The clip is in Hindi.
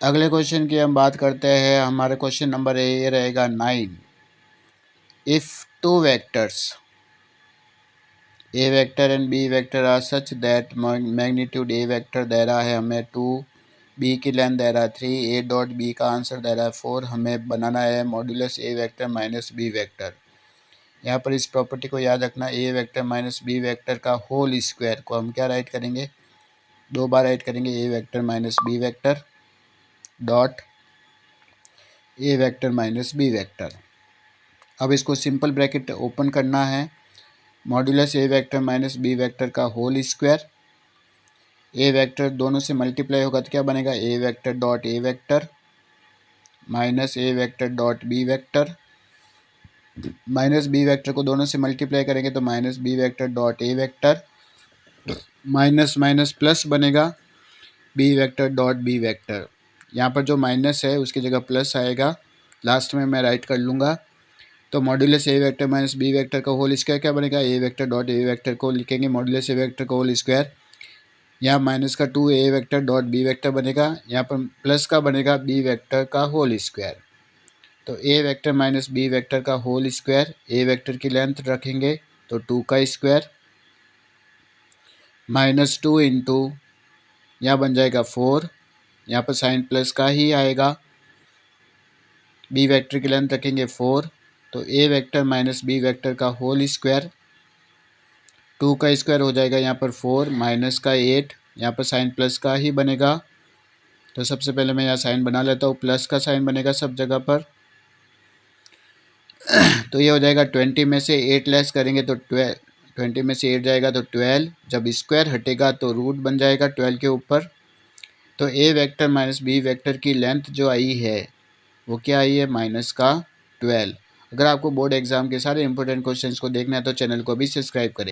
अगले क्वेश्चन की हम बात करते हैं। हमारे क्वेश्चन नंबर ये रहेगा 9। If two vectors A vector and B vector are such that magnitude A vector दे रहा है हमें 2, बी की लेंथ दे रहा है 3, ए डॉट बी का आंसर दे रहा है 4। हमें बनाना है modulus A vector minus B vector. यहाँ पर इस प्रॉपर्टी को याद रखना, A vector minus B vector का होल स्क्वायर को हम क्या राइट करेंगे, 2 बार राइट करेंगे, A vector minus B vector dot A vector minus B vector. अब इसको सिंपल ब्रैकेट ओपन करना है, modulus A vector minus B vector का होल स्क्वायर, ए वेक्टर दोनों से मल्टीप्लाई होगा तो क्या बनेगा, A vector dot A vector minus A vector dot B vector, minus B vector को दोनों से मल्टीप्लाई करेंगे तो minus B vector dot A vector, minus minus plus बनेगा B vector dot B vector. यहाँ पर जो माइनस है उसकी जगह प्लस आएगा, लास्ट में मैं राइट कर लूँगा। तो modulus A vector minus B vector का होल स्क्वायर क्या बनेगा, A vector dot A vector को लिखेंगे मॉड्यूलस ए वेक्टर का होल स्क्वायर। यहाँ माइनस का 2 ए वेक्टर डॉट बी वेक्टर बनेगा, यहाँ पर प्लस का बनेगा बी वेक्टर का होल स्क्वायर। तो ए वेक्टर माइनस बी वेक्टर का होल स्क्वायर, ए वेक्टर की लेंथ रखेंगे तो 2 का स्क्वायर माइनस 2 इंटू यहाँ बन जाएगा 4, यहाँ पर साइन प्लस का ही आएगा, बी वेक्टर की लेंथ रखेंगे 4, तो ए वेक्टर माइनस बी वेक्टर का होल स्क्वायर, 2 का स्क्वायर हो जाएगा यहाँ पर 4 माइनस का 8, यहाँ पर साइन प्लस का ही बनेगा। तो सबसे पहले मैं यहाँ साइन बना लेता हूँ, प्लस का साइन बनेगा सब जगह पर। तो ये हो जाएगा 20 में से 8 लेस करेंगे तो 12, 20 में से 8 जाएगा तो 12, जब स्क्वायर हटेगा तो रूट बन जाएगा 12 के ऊपर। तो ए वेक्टर माइनस बी वेक्टर की लेंथ जो आई है वो क्या आई है, माइनस का 12। अगर आपको बोर्ड एग्जाम के सारे इंपॉर्टेंट क्वेश्चंस को देखना है तो चैनल को भी सब्सक्राइब करें।